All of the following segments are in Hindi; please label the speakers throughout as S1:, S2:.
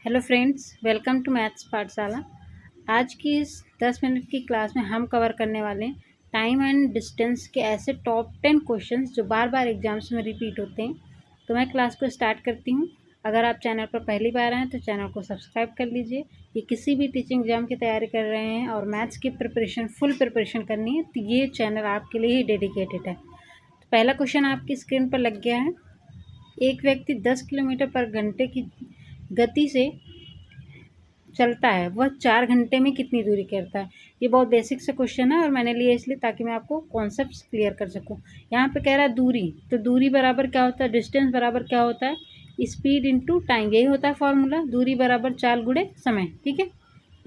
S1: Hello friends, welcome to maths पाठशाला। आज की इस 10 मिनट की क्लास में हम कवर करने वाले हैं टाइम एंड डिस्टेंस के ऐसे टॉप 10 क्वेश्चंस जो बार बार एग्जाम्स में रिपीट होते हैं। तो मैं क्लास को स्टार्ट करती हूँ। अगर आप चैनल पर पहली बार आए हैं तो चैनल को सब्सक्राइब कर लीजिए। ये किसी भी टीचिंग एग्जाम की तैयारी कर रहे हैं और मैथ्स की प्रिपरेशन फुल प्रिपरेशन करनी है तो ये चैनल आपके लिए ही डेडिकेटेड है। तो पहला क्वेश्चन आपकी स्क्रीन पर लग गया है। एक व्यक्ति 10 किलोमीटर पर घंटे की गति से चलता है, वह 4 घंटे में कितनी दूरी करता है। ये बहुत बेसिक सा क्वेश्चन है और मैंने लिया इसलिए ताकि मैं आपको कॉन्सेप्ट्स क्लियर कर सकूं। यहाँ पे कह रहा है दूरी, तो दूरी बराबर क्या होता है, डिस्टेंस बराबर क्या होता है, स्पीड इनटू टाइम। यही होता है फॉर्मूला, दूरी बराबर चाल गुणे समय। ठीक है,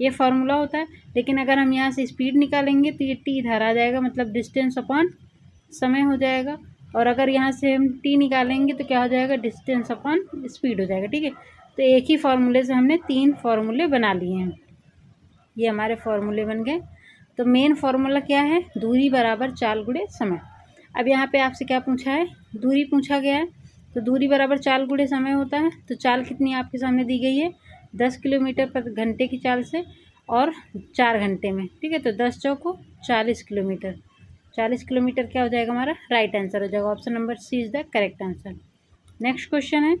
S1: ये फॉर्मूला होता है। लेकिन अगर हम यहाँ से स्पीड निकालेंगे तो ये टी इधर आ जाएगा, मतलब डिस्टेंस अपॉन समय हो जाएगा। और अगर यहाँ से हम टी निकालेंगे तो क्या हो जाएगा, डिस्टेंस अपॉन स्पीड हो जाएगा। ठीक है, तो एक ही फार्मूले से हमने 3 फार्मूले बना लिए हैं। ये हमारे फार्मूले बन गए। तो मेन फार्मूला क्या है, दूरी बराबर चाल गुणे समय। अब यहाँ पे आपसे क्या पूछा है, दूरी पूछा गया है, तो दूरी बराबर चाल गुणे समय होता है। तो चाल कितनी आपके सामने दी गई है, 10 किलोमीटर पर घंटे की चाल से और 4 घंटे में। ठीक है, तो 10 चौको 40 किलोमीटर। 40 किलोमीटर क्या हो जाएगा, हमारा राइट आंसर हो जाएगा। Option number C is the correct answer. Next question है,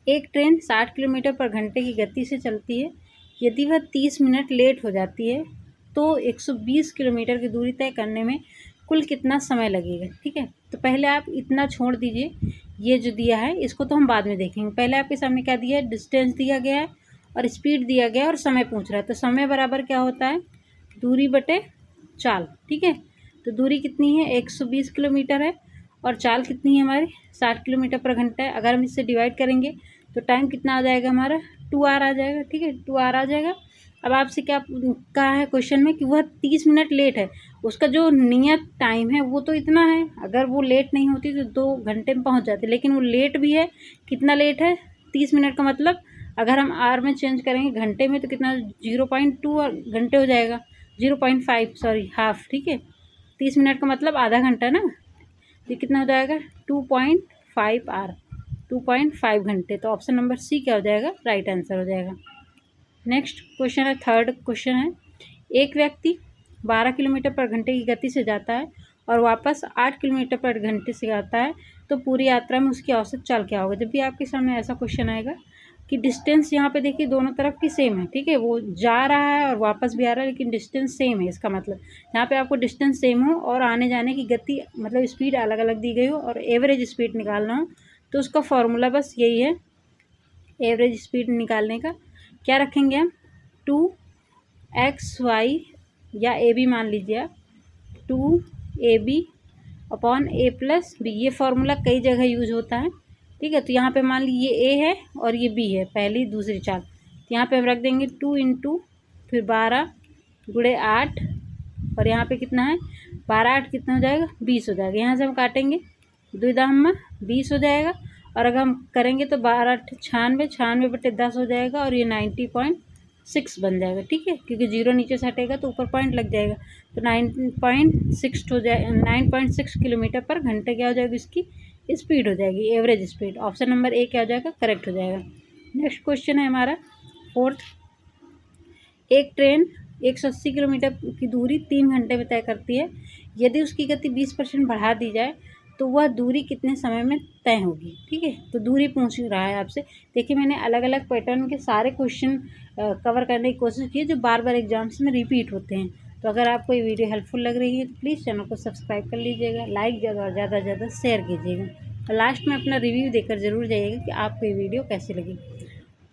S1: एक ट्रेन 60 किलोमीटर पर घंटे की गति से चलती है। यदि वह 30 मिनट लेट हो जाती है तो 120 किलोमीटर की दूरी तय करने में कुल कितना समय लगेगा। ठीक है, तो पहले आप इतना छोड़ दीजिए, ये जो दिया है इसको तो हम बाद में देखेंगे। पहले आपके सामने क्या दिया है, डिस्टेंस दिया गया है और स्पीड दिया गया है और समय पूछ रहा है। तो समय बराबर क्या होता है, दूरी बटे चाल। ठीक है, तो दूरी कितनी है, 120 किलोमीटर है और चाल कितनी है हमारी, 60 किलोमीटर पर घंटा है। अगर हम इससे डिवाइड करेंगे तो टाइम कितना आ जाएगा हमारा, 2 आवर आ जाएगा। ठीक है, 2 आवर आ जाएगा। अब आपसे क्या कहा है क्वेश्चन में कि वह 30 मिनट लेट है, उसका जो नियत टाइम है वो तो इतना है। अगर वो लेट नहीं होती तो 2 घंटे में पहुंच जाती, लेकिन वो लेट भी है। कितना लेट है, 30 मिनट का मतलब अगर हम आवर में चेंज करेंगे घंटे में तो कितना, 0.2 घंटे हो जाएगा, 0.5 सॉरी हाफ। ठीक है, 30 मिनट का मतलब आधा घंटा ना, ये कितना हो जाएगा, 2.5 आवर, 2.5 घंटे। तो ऑप्शन नंबर सी क्या हो जाएगा, राइट आंसर हो जाएगा। नेक्स्ट क्वेश्चन है, थर्ड क्वेश्चन है, एक व्यक्ति 12 किलोमीटर पर घंटे की गति से जाता है और वापस 8 किलोमीटर पर घंटे से आता है, तो पूरी यात्रा में उसकी औसत चाल क्या होगा। जब भी आपके सामने ऐसा क्वेश्चन आएगा कि डिस्टेंस यहाँ पे देखिए दोनों तरफ की सेम है। ठीक है, वो जा रहा है और वापस भी आ रहा है, लेकिन डिस्टेंस सेम है। इसका मतलब यहाँ पे आपको डिस्टेंस सेम हो और आने जाने की गति मतलब स्पीड अलग अलग दी गई हो और एवरेज स्पीड निकालना हो, तो उसका फॉर्मूला बस यही है। एवरेज स्पीड निकालने का क्या रखेंगे हम, 2xy या ए बी मान लीजिए आप, 2ab upon a plus B. ये फार्मूला कई जगह यूज होता है। ठीक है, तो यहाँ पे मान लीजिए ये a है और ये b है, पहली दूसरी चाल। तो यहाँ पे हम रख देंगे 2 इंटू फिर 12 गुणे 8 और यहाँ पे कितना है, 12 8 कितना हो जाएगा, 20 हो जाएगा। यहाँ से हम काटेंगे, 2 दाम 20 हो जाएगा। और अगर हम करेंगे तो 12 8 96, 96 बटे 10 हो जाएगा और ये 90.6 बन जाएगा। ठीक है, क्योंकि 0 नीचे से हटेगा तो ऊपर पॉइंट लग जाएगा, तो 9.6 हो जाए, 9.6 किलोमीटर पर घंटे क्या हो जाएगी, इसकी स्पीड हो जाएगी, average speed. Option number A क्या हो जाएगा, करेक्ट हो जाएगा। नेक्स्ट क्वेश्चन है हमारा फोर्थ, एक ट्रेन 180 किलोमीटर की दूरी 3 घंटे में तय करती है। यदि उसकी गति 20% बढ़ा दी जाए तो वह दूरी कितने समय में तय होगी। ठीक है, तो दूरी पूछ रहा है आपसे। देखिए, मैंने अलग अलग पैटर्न के सारे क्वेश्चन कवर करने की कोशिश की है जो बार बार एग्जाम्स में रिपीट होते हैं। तो अगर आपको ये वीडियो हेल्पफुल लग रही है तो प्लीज़ चैनल को सब्सक्राइब कर लीजिएगा, लाइक ज़्यादा से ज़्यादा शेयर कीजिएगा और लास्ट में अपना रिव्यू देकर ज़रूर जाइएगा कि आपको ये वीडियो कैसी लगी।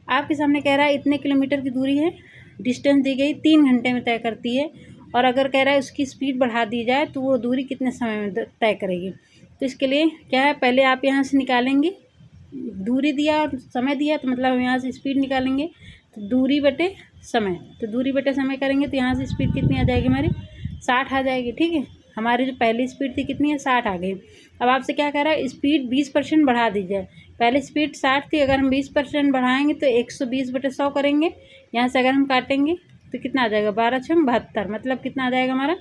S1: आपके सामने कह रहा है इतने किलोमीटर की दूरी है, डिस्टेंस दी गई 3 घंटे में तय करती है, और अगर कह रहा है उसकी स्पीड बढ़ा दी जाए तो वो दूरी कितने समय में तय करेगी। तो इसके लिए क्या है, पहले आप यहाँ से निकालेंगे, दूरी दिया और समय दिया तो मतलब हम यहाँ से स्पीड निकालेंगे, तो दूरी बटे समय। तो दूरी बटे समय करेंगे तो यहाँ से स्पीड कितनी आ जाएगी हमारी, 60 आ जाएगी। ठीक है, हमारी जो पहली स्पीड थी कितनी है, 60 आ गई। अब आपसे क्या कह रहा है, स्पीड 20% बढ़ा दी जाए। पहले स्पीड 60 थी, अगर हम 20% बढ़ाएंगे तो 120 बटे 100 करेंगे। यहाँ से अगर हम काटेंगे तो कितना आ जाएगा, 12 6 72, मतलब कितना आ जाएगा हमारा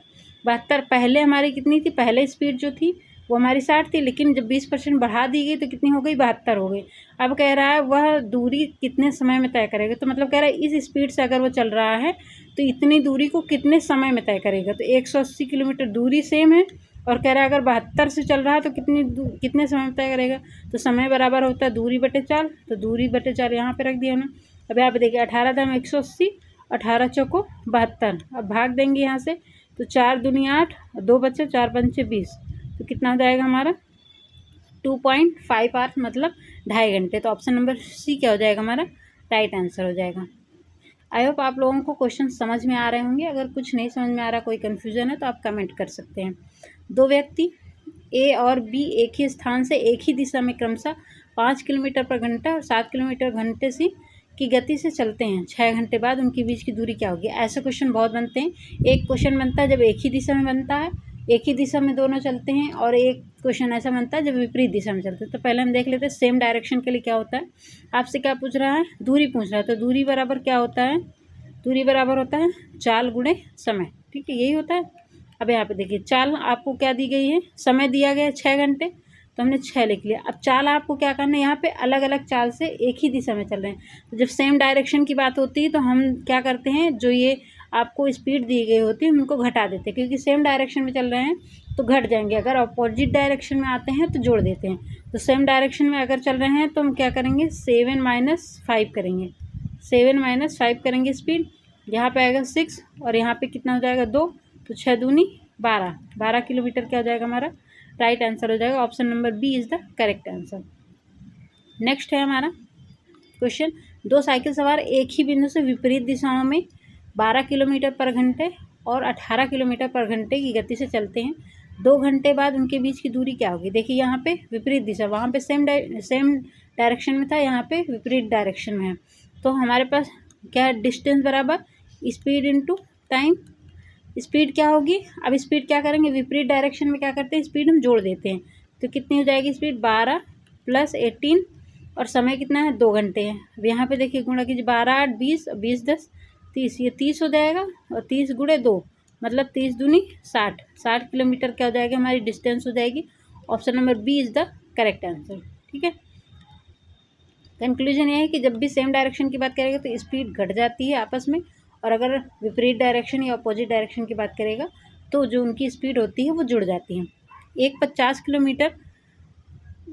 S1: 72। पहले हमारी कितनी थी, पहले स्पीड जो थी वो हमारी 60 थी, लेकिन जब 20% बढ़ा दी गई तो कितनी हो गई, 72 हो गई। अब कह रहा है वह दूरी कितने समय में तय करेगा, तो मतलब कह रहा है इस स्पीड से अगर वो चल रहा है तो इतनी दूरी को कितने समय में तय करेगा। तो 180 किलोमीटर दूरी सेम है, और कह रहा है अगर 72 से चल रहा है तो कितने समय में तय करेगा। तो समय बराबर होता है दूरी बटे चाल, तो दूरी बटे चाल यहाँ पे रख दिया ना। अब यहाँ पे देखिए 18 दाम 180, 18 चौको 72। अब भाग देंगे यहाँ से, तो 4 दूनी 8, 2 बचे, 4 पंचे 20, तो कितना हो जाएगा हमारा 2.5 आवर, मतलब 2.5 घंटे। तो ऑप्शन नंबर सी क्या हो जाएगा हमारा राइट आंसर हो जाएगा। आई होप आप लोगों को क्वेश्चन समझ में आ रहे होंगे। अगर कुछ नहीं समझ में आ रहा, कोई कन्फ्यूज़न है तो आप कमेंट कर सकते हैं। दो व्यक्ति ए और बी एक ही स्थान से एक ही दिशा में क्रमशः 5 किलोमीटर पर घंटा और 7 किलोमीटर घंटे से की गति से चलते हैं। 6 घंटे बाद उनके बीच की दूरी क्या होगी। ऐसे क्वेश्चन बहुत बनते हैं। एक क्वेश्चन बनता है जब एक ही दिशा में बनता है, एक ही दिशा में दोनों चलते हैं, और एक क्वेश्चन ऐसा बनता है जब विपरीत दिशा में चलते हैं। तो पहले हम देख लेते हैं सेम डायरेक्शन के लिए क्या होता है। आपसे क्या पूछ रहा है, दूरी पूछ रहा है। तो दूरी बराबर क्या होता है, दूरी बराबर होता है चाल गुणे समय। ठीक है, यही होता है। अब यहाँ पे देखिए चाल आपको क्या दी गई है, समय दिया गया है 6 घंटे, तो हमने 6 लिख लिया। अब चाल आपको क्या करना है, यहाँ पे अलग अलग चाल से एक ही दिशा में चल रहे हैं। तो जब सेम डायरेक्शन की बात होती है तो हम क्या करते हैं, जो ये आपको स्पीड दी गई होती है उनको घटा देते हैं, क्योंकि सेम डायरेक्शन में चल रहे हैं तो घट जाएंगे। अगर अपोजिट डायरेक्शन में आते हैं तो जोड़ देते हैं। तो सेम डायरेक्शन में अगर चल रहे हैं तो हम क्या करेंगे, 7 - 5 करेंगे, 7 - 5 करेंगे स्पीड। यहाँ पे आएगा 6, और यहाँ पे कितना हो जाएगा 2, तो 6 दूनी 12, 12 किलोमीटर क्या हो जाएगा हमारा राइट आंसर हो जाएगा। Option number B is the correct answer. Next है हमारा क्वेश्चन, दो साइकिल सवार एक ही बिंदु से विपरीत दिशाओं में 12 किलोमीटर पर घंटे और 18 किलोमीटर पर घंटे की गति से चलते हैं। 2 घंटे बाद उनके बीच की दूरी क्या होगी। देखिए यहाँ पे विपरीत दिशा, वहाँ पे सेम डायरेक्शन में था, यहाँ पे विपरीत डायरेक्शन में है। तो हमारे पास क्या है, डिस्टेंस बराबर स्पीड इंटू टाइम। स्पीड क्या होगी, अब स्पीड क्या करेंगे, विपरीत डायरेक्शन में क्या करते हैं, स्पीड हम जोड़ देते हैं। तो कितनी हो जाएगी स्पीड, 12 + 18, और समय कितना है 2 घंटे है। अब यहाँ पे देखिए गुणा कीजिए, 12 8 20, 20 10 30, ये 30 हो जाएगा, और 30 × 2 मतलब 30 दूनी 60, 60 किलोमीटर क्या हो जाएगी हमारी डिस्टेंस हो जाएगी। Option number B is the correct answer. ठीक है, कंक्लूजन ये है कि जब भी सेम डायरेक्शन की बात करेगा तो स्पीड घट जाती है आपस में, और अगर विपरीत डायरेक्शन या अपोजिट डायरेक्शन की बात करेगा तो जो उनकी स्पीड होती है वो जुड़ जाती है। एक 50 किलोमीटर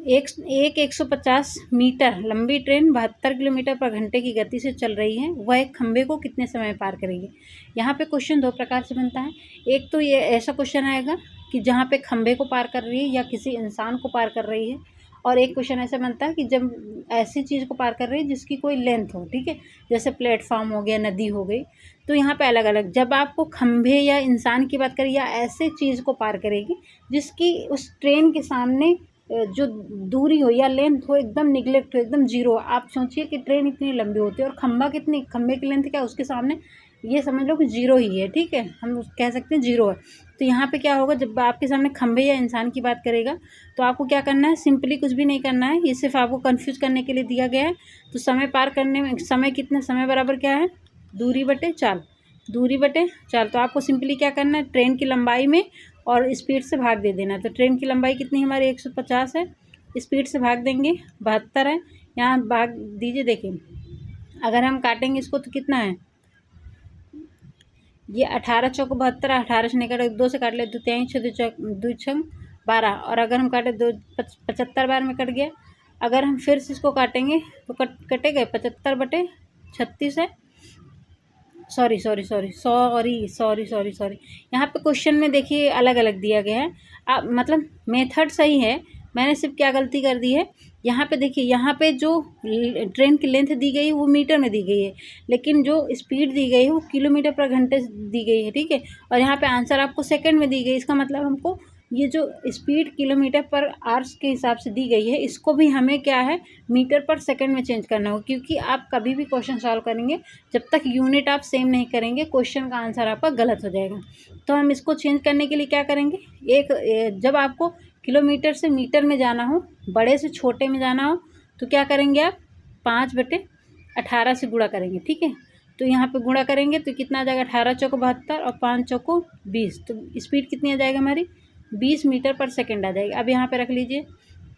S1: 150 मीटर लंबी ट्रेन 72 किलोमीटर पर घंटे की गति से चल रही है, वह एक खंभे को कितने समय में पार करेगी। यहाँ पे क्वेश्चन दो प्रकार से बनता है। एक तो ये ऐसा क्वेश्चन आएगा कि जहाँ पे खंभे को पार कर रही है या किसी इंसान को पार कर रही है, और एक क्वेश्चन ऐसा बनता है कि जब ऐसी चीज़ को पार कर रही है जिसकी कोई लेंथ हो। ठीक है, जैसे प्लेटफॉर्म हो गया, नदी हो गई। तो यहाँ पे अलग अलग, जब आपको खंभे या इंसान की बात करें या ऐसे चीज़ को पार करेगी जिसकी उस ट्रेन के सामने जो दूरी हो या लेंथ हो एकदम निगलेक्ट हो, एकदम जीरो। आप सोचिए कि ट्रेन इतनी लंबी होती है और खंभे की लेंथ क्या है उसके सामने, ये समझ लो कि जीरो ही है। ठीक है, हम कह सकते हैं जीरो है। तो यहाँ पे क्या होगा, जब आपके सामने खंभे या इंसान की बात करेगा तो आपको क्या करना है, सिंपली कुछ भी नहीं करना है, ये सिर्फ आपको कंफ्यूज करने के लिए दिया गया है। तो समय पार करने में समय कितना, समय बराबर क्या है, दूरी बटे चाल, दूरी बटे चाल। तो आपको सिंपली क्या करना है, ट्रेन की लंबाई में और स्पीड से भाग दे देना है। तो ट्रेन की लंबाई कितनी हमारी 150 है, स्पीड से भाग देंगे 72 है, यहाँ भाग दीजिए। देखिए अगर हम काटेंगे इसको तो कितना है, ये 18 चौको 72, 18 से नहीं काटे 2 से काट ले, 2 3 6 2 6 12, और अगर हम काटे 2 75 बार में कट गया। अगर हम फिर से इसको काटेंगे तो कटेगा 75 बटे 36 है। सॉरी, यहाँ पे क्वेश्चन में देखिए अलग अलग दिया गया है। मतलब मेथड सही है, मैंने सिर्फ क्या गलती कर दी है, यहाँ पे देखिए, यहाँ पे जो ट्रेन की लेंथ दी गई है वो मीटर में दी गई है, लेकिन जो स्पीड दी गई है वो किलोमीटर पर घंटे दी गई है। ठीक है, और यहाँ पे आंसर आपको सेकंड में दी गई। इसका मतलब हमको ये जो स्पीड किलोमीटर पर आवर्स के हिसाब से दी गई है, इसको भी हमें क्या है, मीटर पर सेकंड में चेंज करना होगा। क्योंकि आप कभी भी क्वेश्चन सॉल्व करेंगे, जब तक यूनिट आप सेम नहीं करेंगे क्वेश्चन का आंसर आपका गलत हो जाएगा। तो हम इसको चेंज करने के लिए क्या करेंगे, जब आपको किलोमीटर से मीटर में जाना हो, बड़े से छोटे में जाना हो, तो क्या करेंगे आप 5/18 से गुणा करेंगे। ठीक है, तो यहाँ पे गुणा करेंगे तो कितना आ जाएगा, 18 चौको 72 और 5 चौको 20, तो स्पीड कितनी आ जाएगा हमारी 20 मीटर पर सेकंड आ जाएगी। अब यहाँ पे रख लीजिए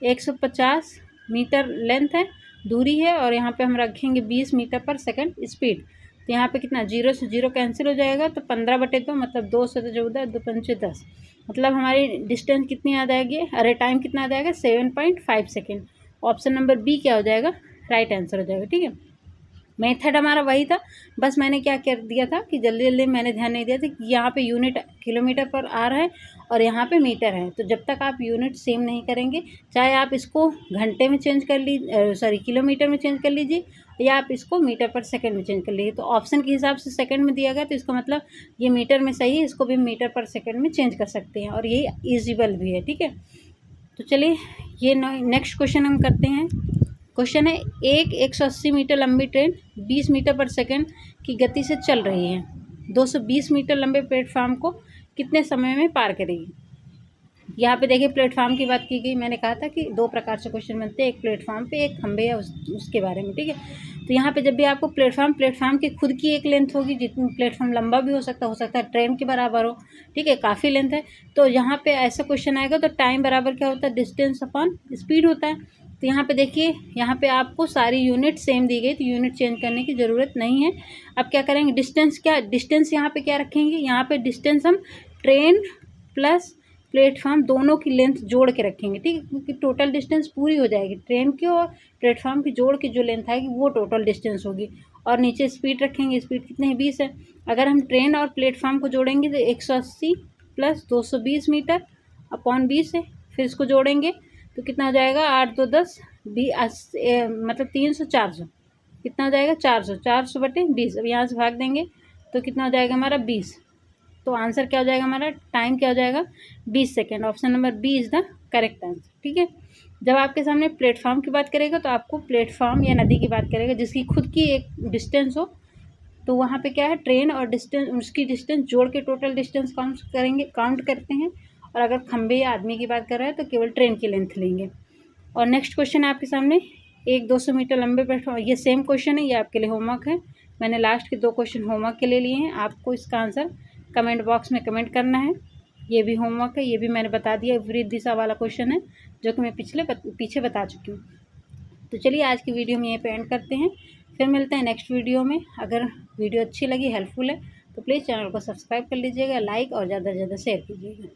S1: 150 मीटर लेंथ है, दूरी है, और यहाँ पे हम रखेंगे 20 मीटर पर सेकंड स्पीड। तो यहाँ पे कितना, 0 से 0 कैंसिल हो जाएगा, तो 15/2 मतलब 2 से 14, 2 पंचे 10, मतलब हमारी डिस्टेंस कितनी आ जाएगी, अरे टाइम कितना आ जाएगा, 7.5 सेकेंड। ऑप्शन नंबर बी क्या हो जाएगा, राइट आंसर हो जाएगा। ठीक है, मेथड हमारा वही था, बस मैंने क्या कर दिया था कि जल्दी जल्दी मैंने ध्यान नहीं दिया था कि यहाँ पे यूनिट किलोमीटर पर आ रहा है और यहाँ पे मीटर है। तो जब तक आप यूनिट सेम नहीं करेंगे, चाहे आप इसको घंटे में चेंज कर लीजिए, किलोमीटर में चेंज कर लीजिए, या आप इसको मीटर पर सेकंड में चेंज कर लीजिए। तो ऑप्शन के हिसाब से सेकंड में दिया गया, तो इसका मतलब ये मीटर में सही है, इसको भी मीटर पर सेकंड में चेंज कर सकते हैं, और ये ईजिबल भी है। ठीक है, तो चलिए ये नेक्स्ट क्वेश्चन हम करते हैं। क्वेश्चन है, एक 180 मीटर लंबी ट्रेन 20 मीटर पर सेकंड की गति से चल रही है, 220 मीटर लंबे प्लेटफार्म को कितने समय में पार करेगी। यहाँ पे देखिए प्लेटफार्म की बात की गई, मैंने कहा था कि 2 प्रकार से क्वेश्चन बनते हैं, एक प्लेटफार्म पे, एक खंबे या उसके बारे में। ठीक है, तो यहाँ पे जब भी आपको प्लेटफार्म की खुद की एक लेंथ होगी, जितनी प्लेटफार्म लंबा भी हो सकता है ट्रेन के बराबर हो। ठीक है, काफ़ी लेंथ है, तो यहाँ पे ऐसा क्वेश्चन आएगा तो टाइम बराबर क्या होता है, डिस्टेंस अपॉन स्पीड होता है। तो यहाँ पे देखिए, यहाँ पे आपको सारी यूनिट सेम दी गई, तो यूनिट चेंज करने की ज़रूरत नहीं है। अब क्या करेंगे, डिस्टेंस यहाँ पे क्या रखेंगे, यहाँ पे डिस्टेंस हम ट्रेन प्लस प्लेटफार्म दोनों की लेंथ जोड़ के रखेंगे। ठीक है, क्योंकि टोटल डिस्टेंस पूरी हो जाएगी, ट्रेन की और प्लेटफार्म की जोड़ के जो लेंथ आएगी वो टोटल डिस्टेंस होगी। और नीचे स्पीड रखेंगे, स्पीड कितने है, 20 है। अगर हम ट्रेन और प्लेटफार्म को जोड़ेंगे तो 180 प्लस 220 मीटर अपॉन 20 है, फिर इसको जोड़ेंगे तो कितना हो जाएगा, 8 2 10 मतलब 300 400, कितना हो जाएगा, 400/20। अब यहाँ से भाग देंगे तो कितना हो जाएगा हमारा, 20। तो आंसर क्या हो जाएगा हमारा, टाइम क्या हो जाएगा, 20 second. Option number B is the correct answer. ठीक है, जब आपके सामने प्लेटफार्म की बात करेगा तो आपको प्लेटफार्म या नदी की बात करेगा जिसकी खुद की एक डिस्टेंस हो, तो वहाँ पे क्या है, ट्रेन और डिस्टेंस, उसकी डिस्टेंस जोड़ के टोटल डिस्टेंस काउंट करते हैं। और अगर खंबे या आदमी की बात कर रहे हैं तो केवल ट्रेन की लेंथ लेंगे। और नेक्स्ट क्वेश्चन है आपके सामने, एक 200 मीटर लंबे प्लेटफॉर्म, ये सेम क्वेश्चन है, ये आपके लिए होमवर्क है। मैंने लास्ट के 2 क्वेश्चन होमवर्क के लिए लिए हैं, आपको इसका आंसर कमेंट बॉक्स में कमेंट करना है। ये भी होमवर्क है, ये भी मैंने बता दिया, विपरीत दिशा वाला क्वेश्चन है जो कि मैं पीछे बता चुकी हूँ। तो चलिए आज की वीडियो में यहीं पे एंड करते हैं, फिर मिलते हैं नेक्स्ट वीडियो में। अगर वीडियो अच्छी लगी, हेल्पफुल है, तो प्लीज़ चैनल को सब्सक्राइब कर लीजिएगा, लाइक और ज़्यादा से ज़्यादा शेयर कीजिएगा।